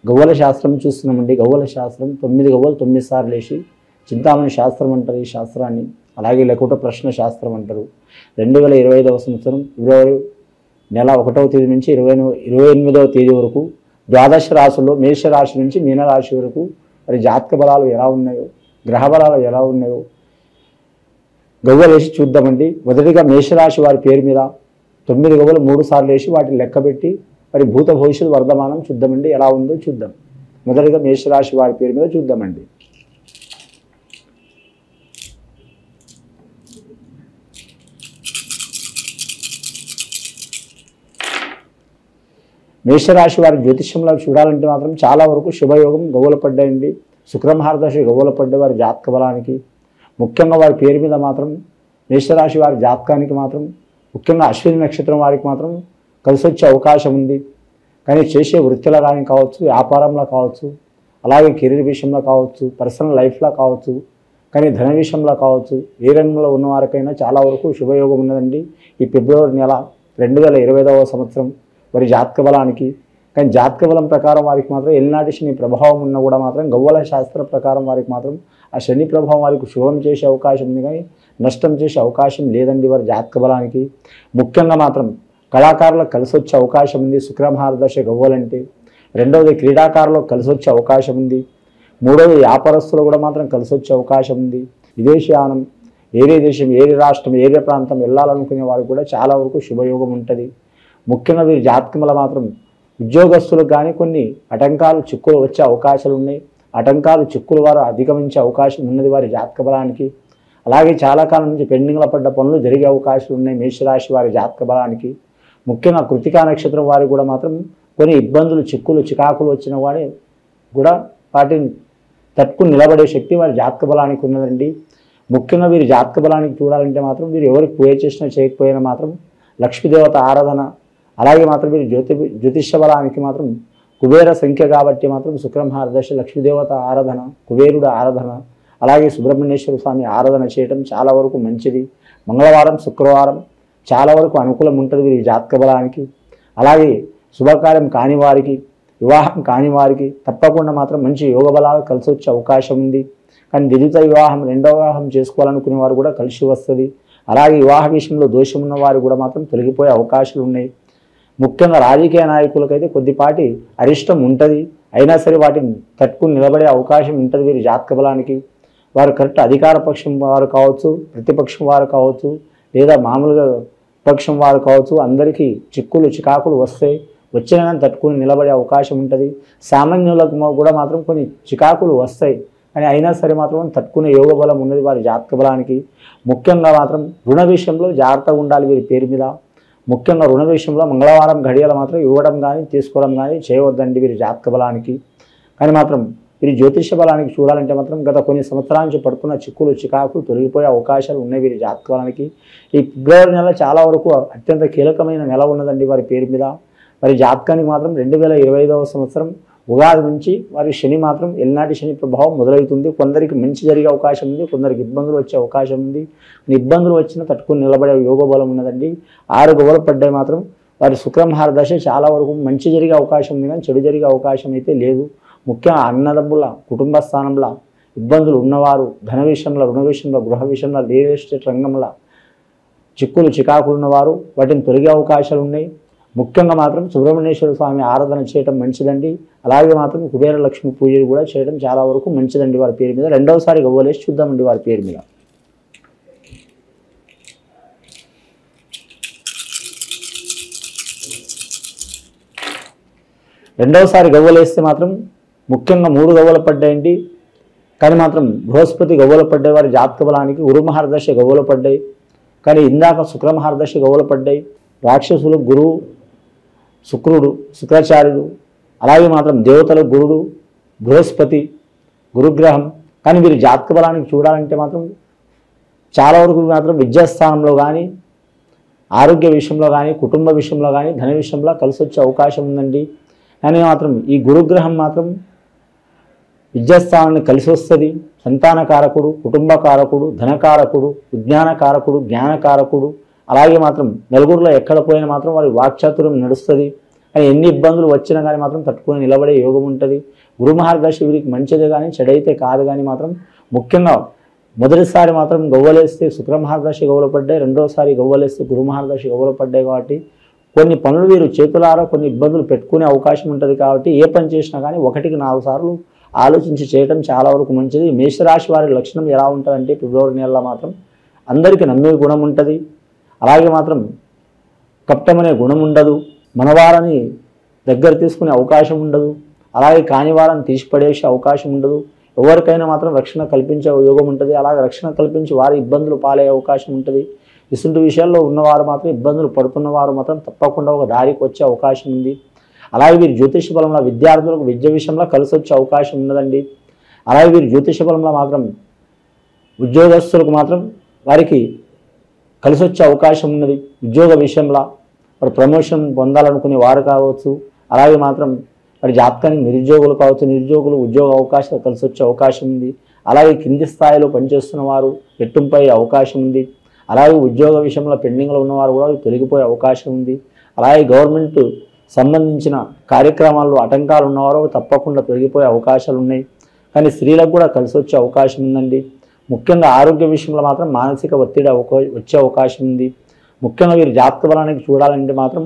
గవ్వల శాస్త్రం చూస్తున్నామండి. గవ్వల శాస్త్రం 9 గవ్వలు 9 సార్లు వేసి చింతామణి శాస్త్రం అంటారు ఈ శాస్త్రాన్ని. అలాగే లేకుంటే ప్రశ్న శాస్త్రం అంటారు. 2025వ సంవత్సరం ఫిబ్రవరి నెల 1వ తేదీ నుంచి 28వ తేదీ వరకు ద్వాదశ రాశుల్లో మేషరాశి నుంచి మీనరాశి వరకు మరి జాతక బలాలు ఎలా ఉన్నాయో, గ్రహ బలాలు ఎలా ఉన్నాయో గవ్వలు వేసి చూద్దామండి. మొదటిగా మేషరాశి వారి పేరు మీద 9 గవ్వలు 3 సార్లు వేసి వాటిని లెక్కబెట్టి మరి భూత భవిష్యత్తు వర్ధమానం చూద్దామండి, ఎలా ఉందో చూద్దాం. మొదటిగా మేషరాశి వారి పేరు మీద చూద్దామండి. మేషరాశి వారి జ్యోతిష్యంలో చూడాలంటే మాత్రం చాలా వరకు శుభయోగం గవ్వలు పడ్డాయండి. శుక్రమహారదశ గవ్వలు పడ్డ వారి జాతక బలానికి, ముఖ్యంగా వారి పేరు మీద మాత్రం మేషరాశి వారి జాతకానికి మాత్రం ముఖ్యంగా అశ్విని నక్షత్రం వారికి మాత్రం కలిసి వచ్చే అవకాశం ఉంది. కానీ చేసే వృత్తిలో కానీ కావచ్చు, వ్యాపారంలో కావచ్చు, అలాగే కెరీర్ విషయంలో కావచ్చు, పర్సనల్ లైఫ్లో కావచ్చు, కానీ ధన విషయంలో కావచ్చు, ఏ రంగంలో ఉన్నవారికైనా చాలా వరకు శుభయోగం ఉన్నదండి. ఈ ఫిబ్రవరి నెల 2025వ సంవత్సరం వారి జాతక బలానికి. కానీ జాతక బలం ప్రకారం వారికి మాత్రం ఎల్నాటి శని ప్రభావం ఉన్నా కూడా మాత్రం గవ్వల శాస్త్ర ప్రకారం వారికి మాత్రం ఆ శని ప్రభావం వారికి శుభం చేసే అవకాశం ఉంది, కానీ నష్టం చేసే అవకాశం లేదండి వారి జాతక బలానికి. ముఖ్యంగా మాత్రం కళాకారులకు కలిసి వచ్చే అవకాశం ఉంది శుక్రమహారదశ గవ్వలంటే. రెండవది క్రీడాకారులకు కలిసి వచ్చే అవకాశం ఉంది. మూడవది వ్యాపారస్తులు కూడా మాత్రం కలిసి వచ్చే అవకాశం ఉంది. విదేశీయానం, ఏరే దేశం, ఏరే రాష్ట్రం, ఏరే ప్రాంతం వెళ్ళాలనుకునే వారికి కూడా చాలా వరకు శుభయోగం ఉంటుంది. ముఖ్యంగా వీరి జాతకంలో మాత్రం ఉద్యోగస్తులకు కానీ కొన్ని ఆటంకాలు చిక్కులు వచ్చే అవకాశాలు ఉన్నాయి. ఆటంకాలు చిక్కులు వారు అధిగమించే అవకాశం ఉన్నది వారి జాతక బలానికి. అలాగే చాలా కాలం నుంచి పెండింగ్లో పడ్డ పనులు జరిగే అవకాశాలు ఉన్నాయి మేషరాశి వారి జాతక బలానికి. ముఖ్యంగా కృతికా నక్షత్రం వారికి కూడా మాత్రం కొన్ని ఇబ్బందులు, చిక్కులు, చికాకులు వచ్చిన వాడే కూడా వాటిని తట్టుకుని నిలబడే శక్తి వారి జాతక బలానికి ఉన్నదండి. ముఖ్యంగా వీరి జాతక బలానికి చూడాలంటే మాత్రం వీరు ఎవరికి పూజ చేసినా చేయకపోయినా మాత్రం లక్ష్మీదేవత ఆరాధన, అలాగే మాత్రం వీరి జ్యోతిష్య బలానికి మాత్రం కుబేర సంఖ్య కాబట్టి మాత్రం శుక్రమహారదశ లక్ష్మీదేవత ఆరాధన, కుబేరుడు ఆరాధన, అలాగే సుబ్రహ్మణ్యేశ్వర స్వామి ఆరాధన చేయడం చాలా వరకు మంచిది. మంగళవారం, శుక్రవారం చాలా వరకు అనుకూలం ఉంటుంది వీరి జాతక బలానికి. అలాగే శుభకార్యం కాని వారికి, వివాహం కాని వారికి తప్పకుండా మాత్రం మంచి యోగ బలాలు కలిసి వచ్చే అవకాశం ఉంది. కానీ ద్వితీయ వివాహం, రెండవ వివాహం చేసుకోవాలనుకునే వారు కూడా కలిసి వస్తుంది. అలాగే వివాహ విషయంలో దోషం ఉన్న వారు కూడా మాత్రం తొలగిపోయే అవకాశాలు ఉన్నాయి. ముఖ్యంగా రాజకీయ నాయకులకైతే కొద్దిపాటి అరిష్టం ఉంటుంది, అయినా సరే వాటిని తట్టుకుని నిలబడే అవకాశం ఉంటుంది వీరి జాతక బలానికి. వారు కరెక్ట్ అధికార పక్షం వారు కావచ్చు, ప్రతిపక్షం వారు కావచ్చు, లేదా మామూలుగా పక్షం వారు కావచ్చు, అందరికీ చిక్కులు చికాకులు వస్తాయి. వచ్చినా కానీ తట్టుకుని నిలబడే అవకాశం ఉంటుంది. సామాన్యులకు కూడా మాత్రం కొన్ని చికాకులు వస్తాయి, కానీ అయినా సరే మాత్రం తట్టుకునే యోగ బలం ఉన్నది వారి జాతక బలానికి. ముఖ్యంగా మాత్రం రుణ విషయంలో జాగ్రత్తగా ఉండాలి వీరి పేరు మీద. ముఖ్యంగా రుణ విషయంలో మంగళవారం ఘడియలు మాత్రం ఇవ్వడం కానీ తీసుకోవడం కానీ చేయవద్దండి వీరి జాతక బలానికి. కానీ మాత్రం వీరి జ్యోతిష బలానికి చూడాలంటే మాత్రం గత కొన్ని సంవత్సరాల నుంచి పడుతున్న చిక్కులు చికాకులు తొలగిపోయే అవకాశాలు ఉన్నాయి వీరి జాతక బలానికి. ఈ ఫిబ్రవరి నెల చాలా వరకు అత్యంత కీలకమైన నెల ఉన్నదండి వారి పేరు మీద. వారి జాతకానికి మాత్రం 2025వ సంవత్సరం ఉగాది నుంచి వారి శని మాత్రం ఎల్నాటి శని ప్రభావం మొదలవుతుంది. కొందరికి మంచి జరిగే అవకాశం ఉంది, కొందరికి ఇబ్బందులు వచ్చే అవకాశం ఉంది. ఇబ్బందులు వచ్చినా తట్టుకుని నిలబడే యోగ బలం ఉన్నదండి. 6 గవ్వలు పడ్డాయి మాత్రం వారి శుక్రమహారదశ చాలా వరకు మంచి జరిగే అవకాశం ఉంది, కానీ చెడు జరిగే అవకాశం అయితే లేదు. ముఖ్యంగా అన్నదమ్ముల కుటుంబ స్థానంలో ఇబ్బందులు ఉన్నవారు, ధన విషయంలో, రుణ విషయంలో, గృహ విషయంలో, రియల్ ఎస్టేట్ రంగంలో చిక్కులు చికాకులు ఉన్నవారు వాటిని తొలగే అవకాశాలు ఉన్నాయి. ముఖ్యంగా మాత్రం సుబ్రహ్మణ్యేశ్వర స్వామి ఆరాధన చేయడం మంచిదండి. అలాగే మాత్రం కుబేర లక్ష్మి పూజలు కూడా చేయడం చాలా వరకు మంచిదండి వారి పేరు మీద. రెండవసారి గవ్వలేసి చూద్దామండి వారి పేరు మీద. రెండవసారి గవ్వలేస్తే మాత్రం ముఖ్యంగా 3 గవ్వలు పడ్డాయండి. కానీ మాత్రం బృహస్పతి గవ్వలు పడ్డాయి వారి జాతక బలానికి. గురుమహారదశ గవ్వలు పడ్డాయి, కానీ ఇందాక శుక్రమహారదశ గవ్వలు పడ్డాయి. రాక్షసులు గురువు, శుక్రుడు, శుక్రాచార్యుడు, అలాగే మాత్రం దేవతలు గురుడు, బృహస్పతి, గురుగ్రహం. కానీ వీరి జాతక బలానికి చూడాలంటే మాత్రం చాలా వరకు మాత్రం విద్యాస్థానంలో కానీ, ఆరోగ్య విషయంలో కానీ, కుటుంబ విషయంలో కానీ, ధన విషయంలో కలిసి వచ్చే అవకాశం ఉందండి. కానీ మాత్రం ఈ గురుగ్రహం మాత్రం విద్యాస్థానాన్ని కలిసి వస్తుంది. సంతానకారకుడు, కుటుంబకారకుడు, ధనకారకుడు, విజ్ఞానకారకుడు, జ్ఞానకారకుడు. అలాగే మాత్రం నలుగురిలో ఎక్కడ పోయినా మాత్రం వారి వాక్చాతుర్యం నడుస్తుంది. కానీ ఎన్ని ఇబ్బందులు వచ్చినా కానీ మాత్రం తట్టుకుని నిలబడే యోగం ఉంటుంది. గురు మహర్దశ వీరికి మంచిది కానీ చెడైతే కాదు. కానీ మాత్రం ముఖ్యంగా మొదటిసారి మాత్రం గవ్వలేస్తే శుక్ర మహర్దశ గవ్వలు పడ్డాయి, రెండోసారి గవ్వలేస్తే గురు మహర్దశ గవ్వలు పడ్డాయి. కాబట్టి కొన్ని పనులు వీరు చేతులారా కొన్ని ఇబ్బందులు పెట్టుకునే అవకాశం ఉంటుంది. కాబట్టి ఏ పని చేసినా కానీ 1కి 4 సార్లు ఆలోచించి చేయటం చాలా వరకు మంచిది. మేషరాశి వారి లక్షణం ఎలా ఉంటుందంటే ఫిబ్రవరి నెలలో మాత్రం అందరికీ నమ్మే గుణం ఉంటుంది. అలాగే మాత్రం కపటం అనే గుణం ఉండదు. మనవారని దగ్గర తీసుకునే అవకాశం ఉండదు. అలాగే కాని వారని తీసిపడేసే అవకాశం ఉండదు. ఎవరికైనా మాత్రం రక్షణ కల్పించే యోగం ఉంటుంది. అలాగే రక్షణ కల్పించి వారి ఇబ్బందులు పాలయ్యే అవకాశం ఉంటుంది. ఇటువంటి విషయాల్లో ఉన్నవారు మాత్రం ఇబ్బందులు పడుతున్నవారు మాత్రం తప్పకుండా ఒక దారికి వచ్చే అవకాశం ఉంది. అలాగే వీరు జ్యోతిష బలంలో విద్యార్థులకు విద్య విషయంలో కలిసి వచ్చే అవకాశం ఉన్నదండి. అలాగే వీరు జ్యోతిష బలంలో మాత్రం ఉద్యోగస్తులకు మాత్రం వారికి కలిసి వచ్చే అవకాశం ఉన్నది. ఉద్యోగ విషయంలో వారు ప్రమోషన్ పొందాలనుకునే వారు కావచ్చు. అలాగే మాత్రం వారి జాతకానికి నిరుద్యోగులు కావచ్చు, నిరుద్యోగులు ఉద్యోగ అవకాశాలు కలిసి వచ్చే అవకాశం ఉంది. అలాగే కింది స్థాయిలో పనిచేస్తున్న వారు ఎట్టుంపై అవకాశం ఉంది. అలాగే ఉద్యోగ విషయంలో పెండింగ్లో ఉన్నవారు కూడా తొలగిపోయే అవకాశం ఉంది. అలాగే గవర్నమెంట్ సంబంధించిన కార్యక్రమాల్లో ఆటంకాలు ఉన్నవారు తప్పకుండా తొలగిపోయే అవకాశాలు ఉన్నాయి. కానీ స్త్రీలకు కూడా కలిసి వచ్చే అవకాశం ఉందండి. ముఖ్యంగా ఆరోగ్య విషయంలో మాత్రం మానసిక ఒత్తిడి వచ్చే అవకాశం ఉంది. ముఖ్యంగా వీరు జాతక బలానికి చూడాలంటే మాత్రం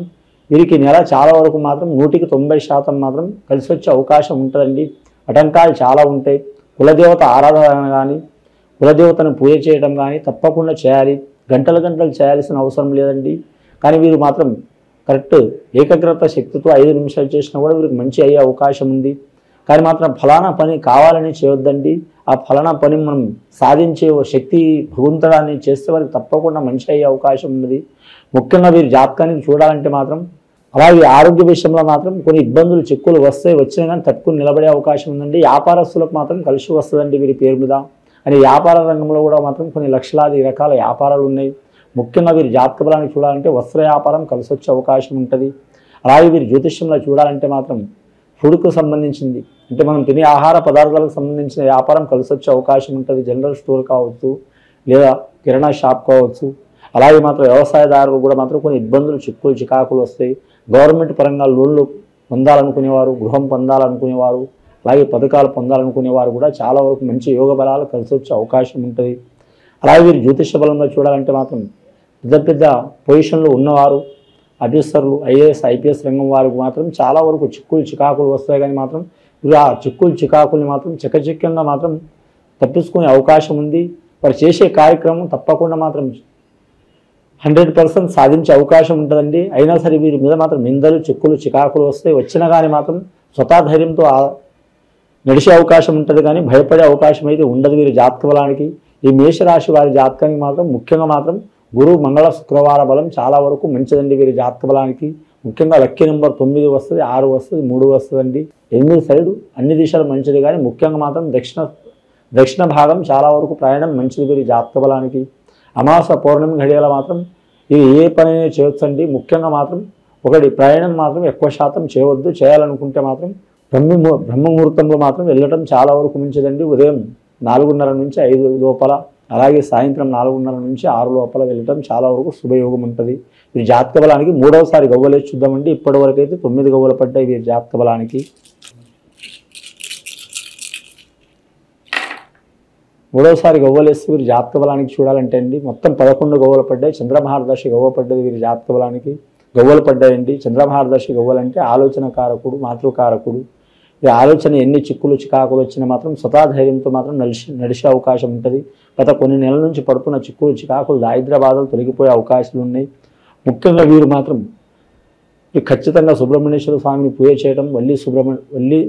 వీరికి నెల చాలా వరకు మాత్రం 100కి 90% మాత్రం కలిసి వచ్చే అవకాశం ఉంటుందండి. ఆటంకాలు చాలా ఉంటాయి. కులదేవత ఆరాధన కానీ కులదేవతను పూజ చేయడం కానీ తప్పకుండా చేయాలి. గంటలు చేయాల్సిన అవసరం లేదండి. కానీ వీరు మాత్రం కరెక్ట్ ఏకాగ్రత శక్తితో 5 నిమిషాలు చేసినా కూడా వీరికి మంచి అయ్యే అవకాశం ఉంది. కానీ మాత్రం ఫలానా పని కావాలని చేయొద్దండి. ఆ ఫలానా పని మనం సాధించే శక్తి భగవంతుడాన్ని చేస్తే వారికి తప్పకుండా మంచి అయ్యే అవకాశం ఉన్నది. ముఖ్యంగా వీరు జాతకానికి చూడాలంటే మాత్రం అలాగే ఆరోగ్య విషయంలో మాత్రం కొన్ని ఇబ్బందులు చిక్కులు వచ్చినా కానీ తట్టుకుని నిలబడే అవకాశం ఉందండి. వ్యాపారస్తులకు మాత్రం కలిసి వస్తుందండి వీరి పేరు మీద. అని వ్యాపార రంగంలో కూడా మాత్రం కొన్ని లక్షలాది రకాల వ్యాపారాలు ఉన్నాయి. ముఖ్యంగా వీరు జాతక బలానికి చూడాలంటే వస్త్ర వ్యాపారం కలిసి వచ్చే అవకాశం ఉంటుంది. అలాగే వీరు జ్యోతిష్యంలో చూడాలంటే మాత్రం ఫుడ్కు సంబంధించింది అంటే మనం తినే ఆహార పదార్థాలకు సంబంధించిన వ్యాపారం కలిసి వచ్చే అవకాశం ఉంటుంది. జనరల్ స్టోర్ కావచ్చు లేదా కిరాణా షాప్ కావచ్చు. అలాగే మాత్రం వ్యవసాయదారులు కూడా మాత్రం కొన్ని ఇబ్బందులు చికాకులు వస్తాయి. గవర్నమెంట్ పరంగా లోన్లు పొందాలనుకునేవారు, గృహం పొందాలనుకునేవారు, అలాగే పథకాలు పొందాలనుకునేవారు కూడా చాలా వరకు మంచి యోగ బలాలు కలిసి వచ్చే అవకాశం ఉంటుంది. అలాగే వీరు జ్యోతిష బలంలో చూడాలంటే మాత్రం పెద్ద పొజిషన్లో ఉన్నవారు, ఆఫీసర్లు, ఐఏఎస్ ఐపీఎస్ రంగం వారికి మాత్రం చాలా వరకు చికాకులు వస్తాయి. కానీ మాత్రం వీరు ఆ చికాకుల్ని మాత్రం చకచక్యంగా మాత్రం తప్పించుకునే అవకాశం ఉంది. వారు చేసే కార్యక్రమం తప్పకుండా మాత్రం 100% సాధించే అవకాశం ఉంటుందండి. అయినా సరే వీరి మీద మాత్రం నిందలు చికాకులు వస్తాయి. వచ్చినా కానీ మాత్రం స్వతహా ధైర్యంతో నడిచే అవకాశం ఉంటుంది. కానీ భయపడే అవకాశం అయితే ఉండదు వీరి జాతక బలానికి. ఈ మేషరాశి వారి జాతకానికి మాత్రం ముఖ్యంగా మాత్రం గురు మంగళ శుక్రవార బలం చాలా వరకు మంచిదండి వీరి జాతక బలానికి. ముఖ్యంగా లక్కీ నెంబర్ 9 వస్తుంది, 6 వస్తుంది, 3 వస్తుందండి. 8 సైడు అన్ని దిశలు మంచిది. కానీ ముఖ్యంగా మాత్రం దక్షిణ భాగం చాలా వరకు ప్రయాణం మంచిది వీరి జాతక బలానికి. అమావాస్య పౌర్ణమి ఘడియల మాత్రం ఇది ఏ పనైనా చేయొచ్చండి. ముఖ్యంగా మాత్రం ఒకటి ప్రయాణం మాత్రం ఎక్కువ శాతం చేయవద్దు. చేయాలనుకుంటే మాత్రం బ్రహ్మముహూర్తంలో మాత్రం వెళ్ళటం చాలా వరకు మంచిదండి. ఉదయం 4:30 నుంచి 5 లోపల, అలాగే సాయంత్రం 4:30 నుంచి 6 లోపల వెళ్ళటం చాలా వరకు శుభయోగం ఉంటుంది. వీరి జాతక బలానికి 3వసారి గవ్వలేసి చూద్దామండి. ఇప్పటి వరకు అయితే 9 గవ్వలు పడ్డాయి వీరి జాతక బలానికి. 3వసారి గవ్వలేస్తే వీరి జాతక బలానికి చూడాలంటే అండి మొత్తం 11 గవ్వలు పడ్డాయి. చంద్రమహారదర్శి గవ్వ పడ్డది వీరి జాతక బలానికి. గవ్వలు పడ్డాయండి. చంద్రమహారదర్శి గవ్వలంటే ఆలోచన కారకుడు, మాతృకారకుడు. ఈ ఆలోచన ఎన్ని చికాకులు వచ్చినా మాత్రం స్వతధైర్యంతో మాత్రం నడిచే అవకాశం ఉంటుంది. గత కొన్ని నెలల నుంచి పడుతున్న చికాకులు దారిద్ర్య బాధలు తొలగిపోయే అవకాశాలు ఉన్నాయి. ముఖ్యంగా వీరు మాత్రం ఖచ్చితంగా సుబ్రహ్మణ్యేశ్వర స్వామిని పూజ చేయడం, వల్లి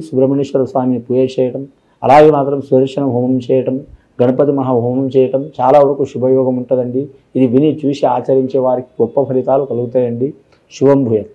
సుబ్రహ్మణ్యేశ్వర స్వామిని పూజ చేయడం, అలాగే మాత్రం సుదర్శన హోమం చేయటం, గణపతి మహా హోమం చేయటం చాలా వరకు శుభయోగం ఉంటుందండి. ఇది విని చూసి ఆచరించే వారికి గొప్ప ఫలితాలు కలుగుతాయండి. శుభం భూయాత్.